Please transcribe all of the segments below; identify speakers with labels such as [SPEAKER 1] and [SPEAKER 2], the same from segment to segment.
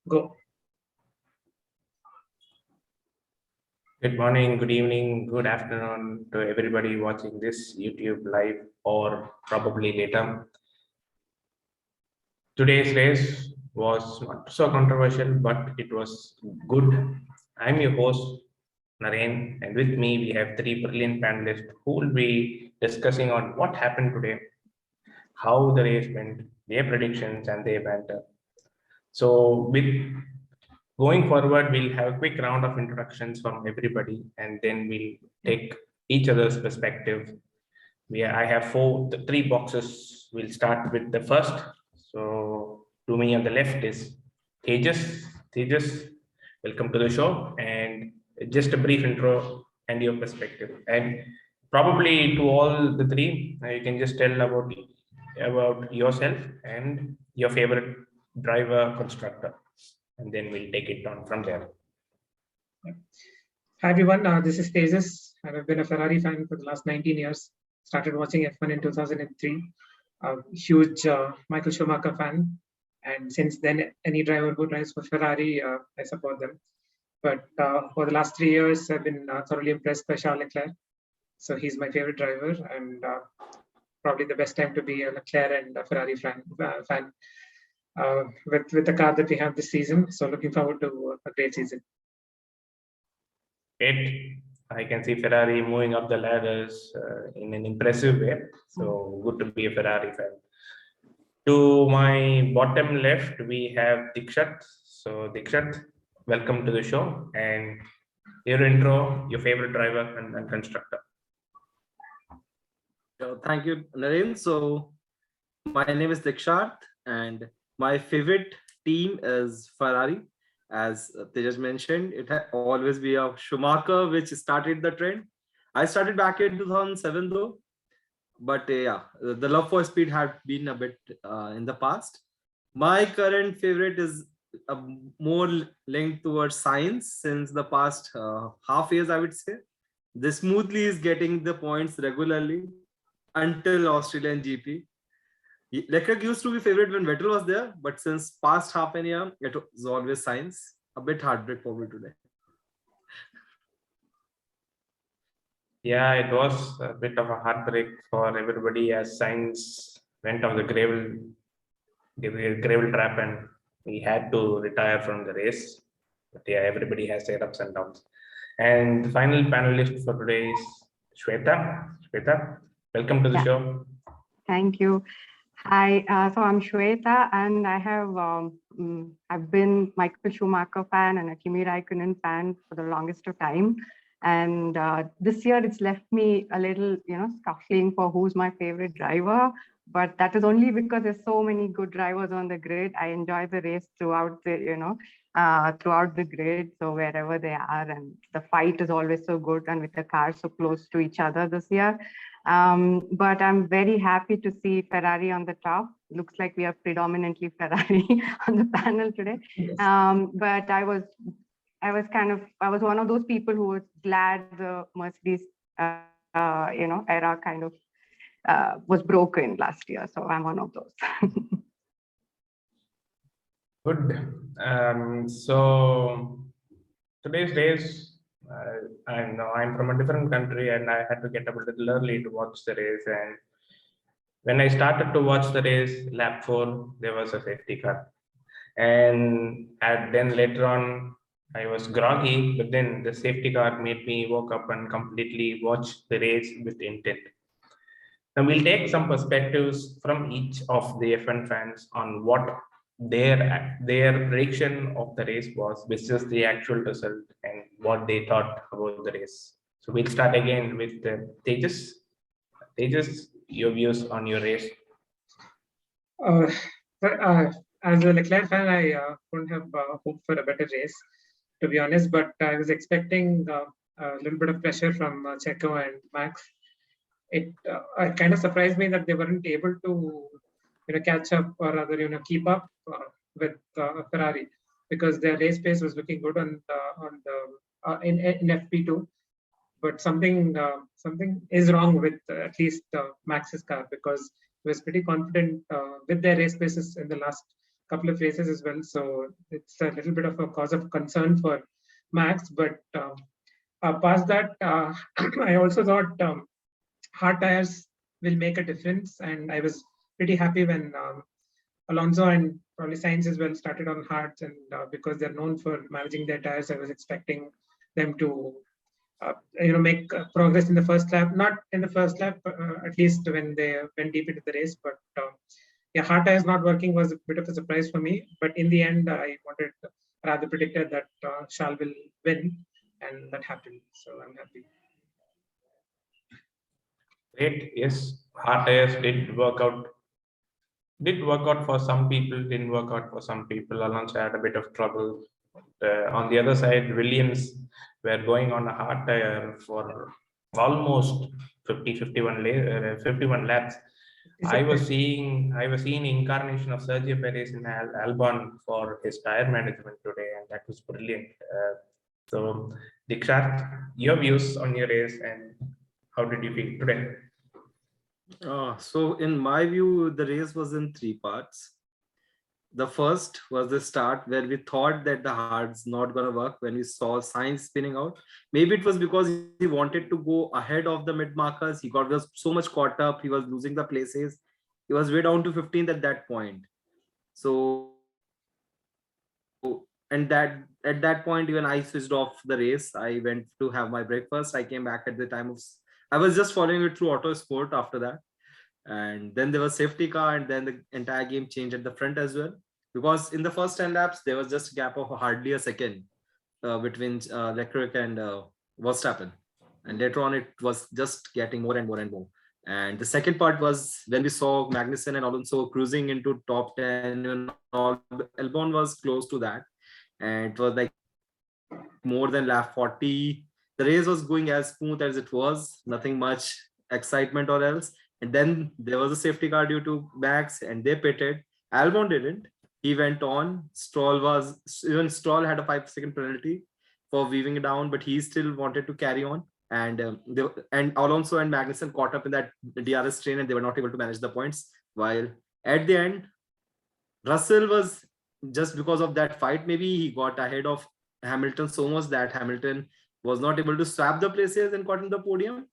[SPEAKER 1] Go.
[SPEAKER 2] Good morning, good evening, good afternoon to everybody watching this YouTube live or probably later. Today's race was not so controversial, but it was good. I'm your host, Naren, and with me we have three brilliant panelists who will be discussing on what happened today, how the race went, their predictions, and their banter. So, with going forward, we'll have a quick round of introductions from everybody, and then we'll take each other's perspective. I have three boxes. We'll start with the first. So to me on the left is Tejas. Tejas, welcome to the show, and just a brief intro and your perspective. And probably to all the three, you can just tell about yourself and your favorite driver constructor, and then we'll take it on from there.
[SPEAKER 1] Hi everyone, this is Tejas, and I've been a Ferrari fan for the last 19 years. Started watching F1 in 2003. Huge Michael Schumacher fan, and since then, any driver who drives for Ferrari, I support them. But for the last 3 years, I've been thoroughly impressed by Charles Leclerc. So he's my favorite driver, and probably the best time to be a Leclerc and a Ferrari fan with the car that we have this season. So looking forward to a great season.
[SPEAKER 2] Great. I can see Ferrari moving up the ladders in an impressive way. So good to be a Ferrari fan. To my bottom left, we have Diksharth. So Diksharth, welcome to the show, and your intro, your favorite driver and constructor.
[SPEAKER 3] Thank you, Naren. So my name is Diksharth, and my favorite team is Ferrari. As Tejas mentioned, it had always be a Schumacher which started the trend. I started back in 2007 though, but yeah, the love for speed had been a bit in the past. My current favorite is more linked towards science since the past half years, I would say. The smoothly is getting the points regularly until Australian GP. Leclerc used to be favorite when Vettel was there, but since past half an year, it was always Sainz. A bit heartbreak for me today.
[SPEAKER 2] Yeah, it was a bit of a heartbreak for everybody as Sainz went on the gravel trap, and he had to retire from the race. But yeah, everybody has their ups and downs. And the final panelist for today is Shwetha. Shwetha, welcome to the show.
[SPEAKER 4] Thank you. Hi, so I'm Shwetha, and I've been Michael Schumacher fan and a Kimi Raikkonen fan for the longest of time. And this year it's left me a little, scuffling for who's my favorite driver. But that is only because there's so many good drivers on the grid. I enjoy the race throughout the grid, so wherever they are, and the fight is always so good, and with the cars so close to each other this year. But I'm very happy to see Ferrari on the top. Looks like we are predominantly Ferrari on the panel today.
[SPEAKER 1] Yes.
[SPEAKER 4] But I was one of those people who was glad the Mercedes, era kind of was broken last year. So I'm one of those.
[SPEAKER 2] Good. So today's race, I'm from a different country, and I had to get up a little early to watch the race. And when I started to watch the race, lap 4, there was a safety car, and then later on, I was groggy. But then the safety car made me woke up and completely watch the race with intent. Now we'll take some perspectives from each of the F1 fans on what their prediction of the race was versus the actual result and what they thought about the race. So we'll start again with Tejas. Tejas, your views on your race.
[SPEAKER 1] As a Leclerc fan, I couldn't have hoped for a better race, to be honest. But I was expecting a little bit of pressure from Checo and Max. It kind of surprised me that they weren't able to catch up, or rather keep up with Ferrari, because their race pace was looking good in FP2. But something is wrong with at least Max's car, because he was pretty confident with their race paces in the last couple of races as well. So it's a little bit of a cause of concern for Max. But past that, I also thought hard tires will make a difference. And I was pretty happy when Alonso and probably Sainz as well started on hards. And because they're known for managing their tires, I was expecting them to make progress in the first lap. Not in the first lap, at least when they went deep into the race. But yeah, hard tires not working was a bit of a surprise for me. But in the end, I wanted rather predicted that Charles will win, and that happened. So I'm happy.
[SPEAKER 2] Great. Yes, hard tires did work out. Did work out for some people, didn't work out for some people. Alonso had a bit of trouble. On the other side, Williams were going on a hard tire for almost 51 laps. I was seeing incarnation of Sergio Perez in Albon for his tire management today, and that was brilliant. So, Diksharth, your views on your race and how did you feel today?
[SPEAKER 3] So in my view, the race was in three parts. The first was the start where we thought that the hard's not going to work when we saw Sainz spinning out. Maybe it was because he wanted to go ahead of the mid markers. He was so much caught up. He was losing the places. He was way down to 15th at that point. So, and that at that point, even I switched off the race. I went to have my breakfast. I came back at the time of, I was just following it through Auto Sport after that. And then there was safety car, and then the entire game changed at the front as well. Because in the first 10 laps, there was just a gap of hardly a second between Leclerc and Verstappen. And later on, it was just getting more and more and more. And the second part was when we saw Magnussen and Alonso cruising into top 10, and Albon was close to that. And it was like more than lap 40. The race was going as smooth as it was, nothing much excitement or else. And then there was a safety car due to Max, and they pitted. Albon didn't. He went on. Stroll had a 5-second penalty for weaving it down, but he still wanted to carry on. And Alonso and Magnussen caught up in that DRS train, and they were not able to manage the points. While at the end, Russell was, just because of that fight, maybe he got ahead of Hamilton so much that Hamilton was not able to swap the places and got in the podium.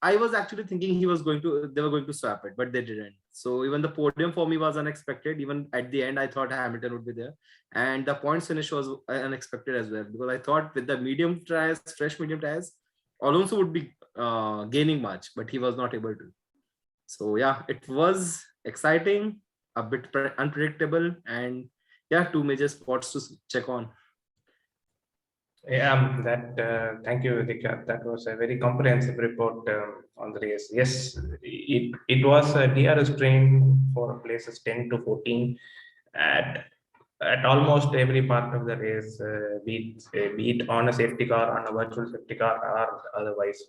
[SPEAKER 3] I was actually thinking they were going to swap it, but they didn't. So even the podium for me was unexpected. Even at the end, I thought Hamilton would be there, and the points finish was unexpected as well, because I thought with the fresh medium tires, Alonso would be gaining much, but he was not able to. So yeah, it was exciting, a bit unpredictable, and yeah, two major spots to check on.
[SPEAKER 2] Yeah, thank you, Dika. That was a very comprehensive report on the race. Yes, it was a DRS train for places 10 to 14 at almost every part of the race, be it on a safety car, on a virtual safety car, or otherwise.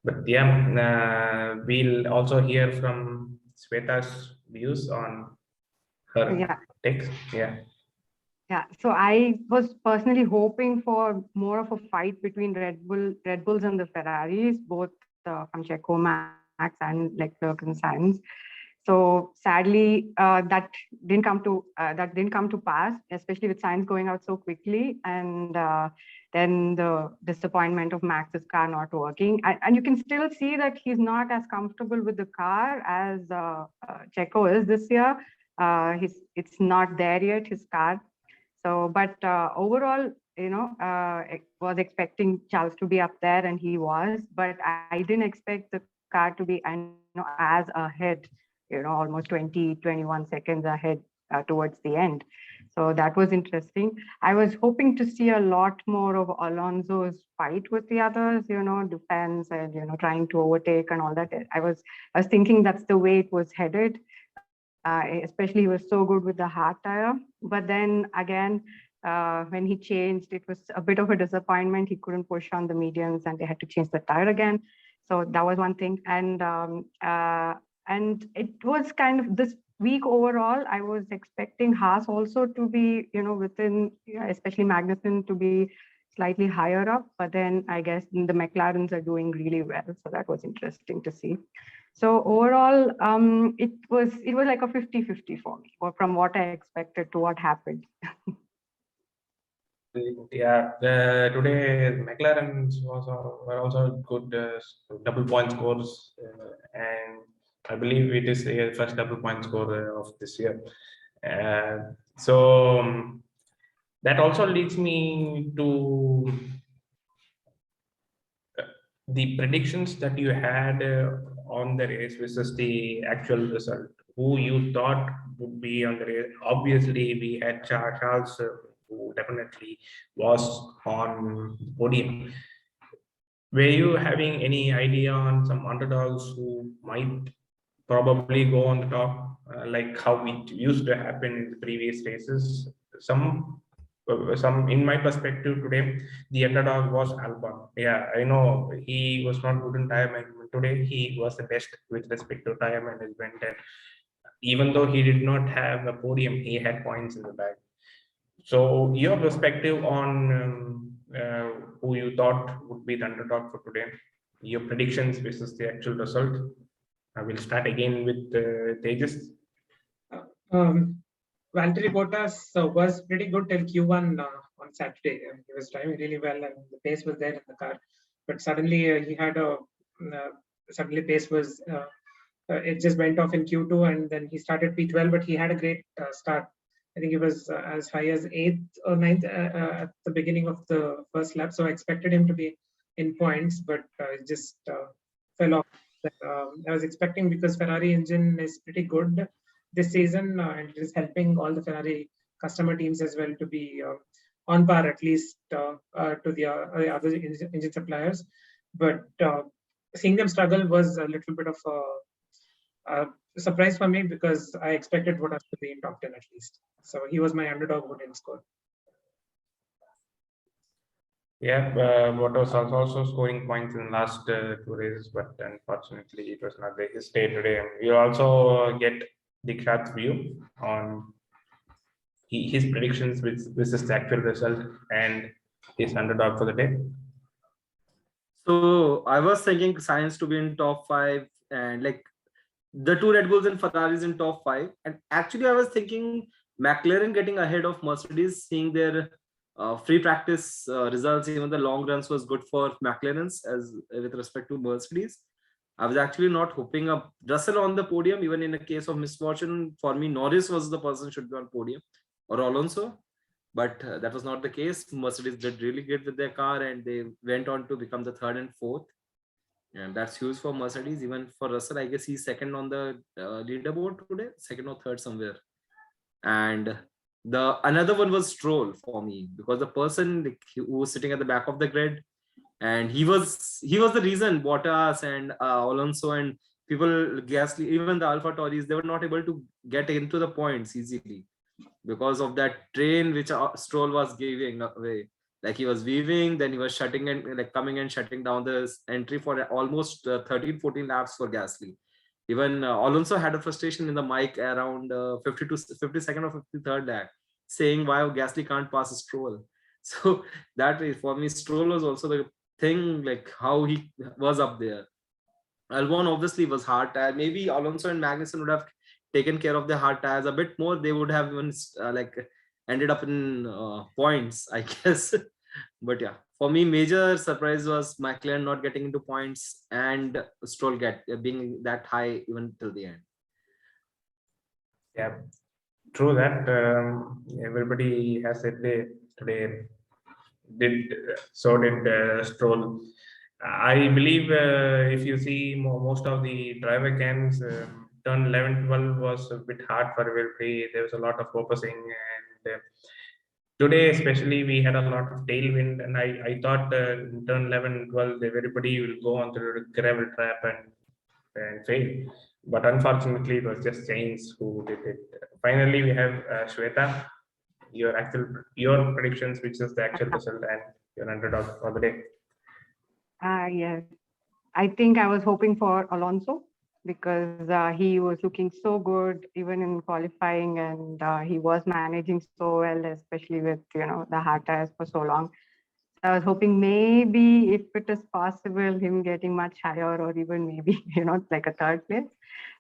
[SPEAKER 2] But yeah, we'll also hear from Shwetha's views on her takes. Yeah.
[SPEAKER 4] Yeah, so I was personally hoping for more of a fight between Red Bulls and the Ferraris, both from Checo, Max, and Leclerc and Sainz. So sadly, that didn't come to pass, especially with Sainz going out so quickly, and then the disappointment of Max's car not working. And you can still see that he's not as comfortable with the car as Checo is this year. It's not there yet, his car. So, but overall, I was expecting Charles to be up there, and he was, but I didn't expect the car to be, as ahead, almost 20, 21 seconds ahead towards the end. So that was interesting. I was hoping to see a lot more of Alonso's fight with the others, defense and, trying to overtake and all that. I was thinking that's the way it was headed. Especially he was so good with the hard tire. But then again, when he changed, it was a bit of a disappointment. He couldn't push on the mediums and they had to change the tire again. So that was one thing. And it was kind of this week overall, I was expecting Haas also to be, within, especially Magnussen, to be slightly higher up, but then I guess the McLarens are doing really well. So that was interesting to see. So overall, it was like a 50-50 for me, or from what I expected to what happened.
[SPEAKER 2] Yeah, today McLaren were also good double point scores, and I believe it is the first double point score of this year. So that also leads me to the predictions that you had on the race versus the actual result. Who you thought would be on the race? Obviously, we had Charles, who definitely was on the podium. Were you having any idea on some underdogs who might probably go on the top, like how it used to happen in the previous races? Some in my perspective today, the underdog was Albon. Yeah, I know he was not good in tire management today. He was the best with respect to tire management, and even though he did not have a podium, he had points in the bag. So your perspective on who you thought would be the underdog for today, your predictions versus the actual result. I will start again with Tejas.
[SPEAKER 1] Valtteri Bottas was pretty good till Q1 on Saturday. He was driving really well, and the pace was there in the car. But suddenly he had a suddenly pace was it just went off in Q2, and then he started P12. But he had a great start. I think he was as high as 8th or 9th at the beginning of the first lap. So I expected him to be in points, but it just fell off. I was expecting, because Ferrari engine is pretty good this season, and it is helping all the Ferrari customer teams as well to be on par, at least to the other engine suppliers. But seeing them struggle was a little bit of a surprise for me, because I expected Bottas to be in top 10 at least. So he was my underdog who didn't score.
[SPEAKER 2] Yeah, Bottas was also scoring points in the last 2 races, but unfortunately it was not his day today. And we also get Diksharth's view on his predictions versus the actual result and his underdog for the day.
[SPEAKER 3] So I was thinking Sainz to be in top 5, and like the two Red Bulls and Ferraris in top 5. And actually, I was thinking McLaren getting ahead of Mercedes, seeing their free practice results. Even the long runs was good for McLaren's as with respect to Mercedes. I was actually not hoping up Russell on the podium. Even in a case of misfortune, for me, Norris was the person who should be on podium, or Alonso. But that was not the case. Mercedes did really good with their car, and they went on to become the 3rd and 4th. And that's huge for Mercedes. Even for Russell, I guess he's 2nd on the leaderboard today, 2nd or 3rd somewhere. And the another one was Stroll for me, because the person who was sitting at the back of the grid, and he was the reason Bottas and Alonso and people, Gasly, even the Alpha Tauris, they were not able to get into the points easily because of that train which Stroll was giving away. Like he was weaving, then he was shutting and like coming and shutting down the entry for almost 13-14 laps for Gasly. Even Alonso had a frustration in the mic around 52nd or 53rd lap, saying why Gasly can't pass Stroll. So that is, for me, Stroll was also the thing, like how he was up there. Albon obviously was hard tire. Maybe Alonso and Magnussen would have taken care of the hard tires a bit more. They would have even like ended up in points, I guess. But yeah, for me, major surprise was McLaren not getting into points and Stroll being that high even till the end.
[SPEAKER 2] Yeah, true that. Everybody has said they today did Stroll. I believe if you see most of the driver cams, turn 11-12 was a bit hard for everybody. There was a lot of focusing, and today especially we had a lot of tailwind, and I thought in turn 11-12 everybody will go on to the gravel trap and fail. But unfortunately, it was just James who did it. Finally, we have Shwetha. Your predictions, which is the actual result, and your underdog for the day.
[SPEAKER 4] Yes, I think I was hoping for Alonso, because he was looking so good even in qualifying, and he was managing so well, especially with the hard tires for so long. I was hoping maybe if it is possible, him getting much higher or even maybe, like a third place.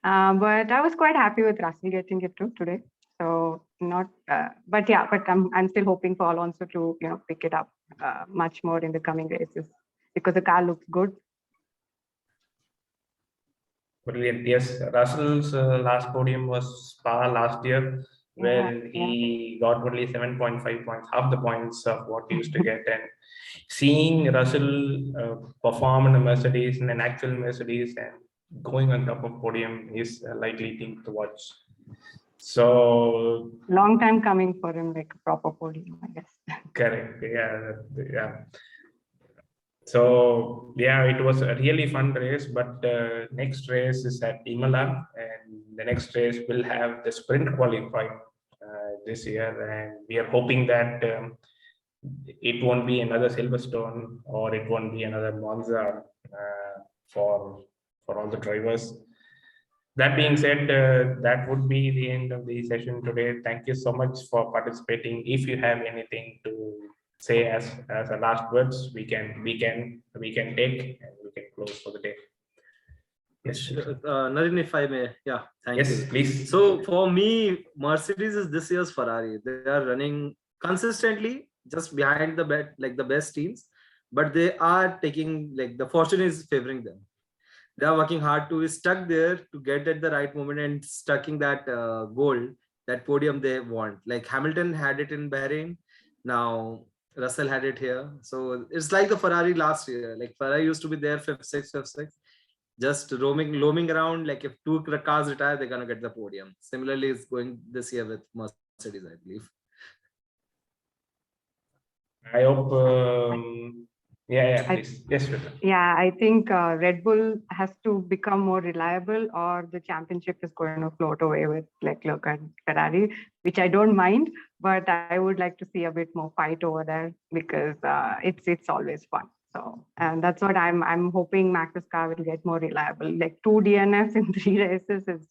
[SPEAKER 4] But I was quite happy with Russell getting it too today. So not, but yeah, but I'm still hoping for Alonso to, pick it up much more in the coming races because the car looks good.
[SPEAKER 2] Brilliant. Yes, Russell's last podium was Spa last year, where he got only 7.5 points, half the points of what he used to get. And seeing Russell perform in a Mercedes, in an actual Mercedes, and going on top of podium is a likely thing to watch. So
[SPEAKER 4] long time coming for him, like a proper podium, I guess.
[SPEAKER 2] correct. Yeah. So yeah, it was a really fun race, but next race is at Imola, and the next race will have the sprint qualifying this year, and we are hoping that it won't be another Silverstone or it won't be another Monza for all the drivers. That being said, that would be the end of the session today. Thank you so much for participating. If you have anything to say as a last words, we can take and we can close for the day. Yes,
[SPEAKER 3] Naren, if I may, yeah, thank you.
[SPEAKER 2] Yes, please.
[SPEAKER 3] So for me, Mercedes is this year's Ferrari. They are running consistently just behind the best teams, but they are taking, like, the fortune is favoring them. They are working hard to be stuck there to get at the right moment and stucking that goal, that podium they want. Like Hamilton had it in Bahrain, now Russell had it here. So it's like the Ferrari last year. Like Ferrari used to be there fifth, sixth, just roaming around. Like if two cars retire, they're gonna get the podium. Similarly, it's going this year with Mercedes, I believe.
[SPEAKER 2] I hope. Please. Yes, Shwetha.
[SPEAKER 4] Yeah, I think Red Bull has to become more reliable, or the championship is going to float away with Leclerc and Ferrari, which I don't mind, but I would like to see a bit more fight over there because it's always fun. So, and that's what I'm hoping Max's car will get more reliable. Like 2 DNFs in 3 races is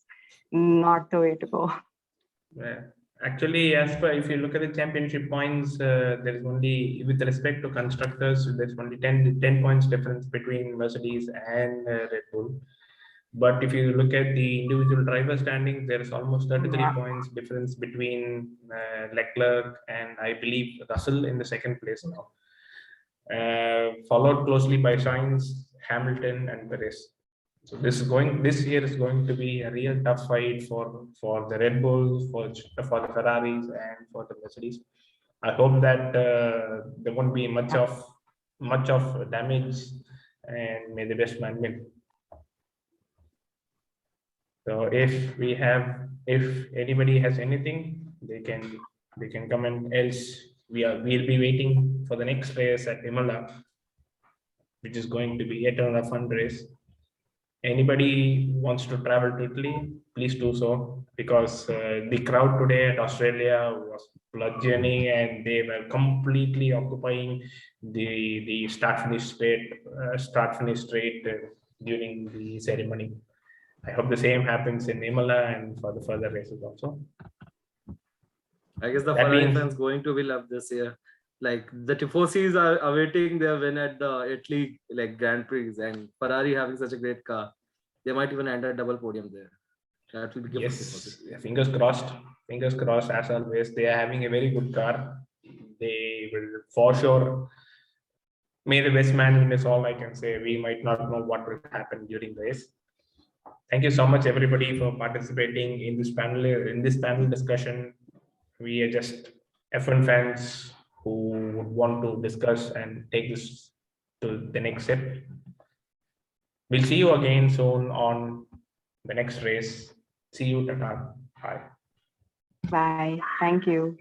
[SPEAKER 4] not the way to go.
[SPEAKER 2] Yeah. Actually, if you look at the championship points, there is only, with respect to constructors, there's only 10 points difference between Mercedes and Red Bull. But if you look at the individual driver standings, there is almost 33 points difference between Leclerc and I believe Russell in the second place now. Followed closely by Sainz, Hamilton, and Perez. So this year is going to be a real tough fight for the Red Bulls, for the Ferraris, and for the Mercedes. I hope that there won't be much of damage, and may the best man win. So if anybody has anything, they can comment. Else we'll be waiting for the next race at Imola, which is going to be yet another fun race. Anybody wants to travel to Italy, please do so, because the crowd today at Australia was bludgeoning, and they were completely occupying the start finish straight during the ceremony. I hope the same happens in Imola and for the further races also.
[SPEAKER 3] I guess the Ferrari fans going to be love this year. Like the Tifosis are awaiting their win at the Italy Grand Prix, and Ferrari having such a great car, they might even end a double podium there. That will be good.
[SPEAKER 2] Yes, fingers crossed. Fingers crossed, as always. They are having a very good car. They will for sure. May the best man win is all I can say. We might not know what will happen during the race. Thank you so much, everybody, for participating in this panel discussion. We are just F1 fans who would want to discuss and take this to the next step. We'll see you again soon on the next race. See you, Tata. Bye.
[SPEAKER 4] Bye. Thank you.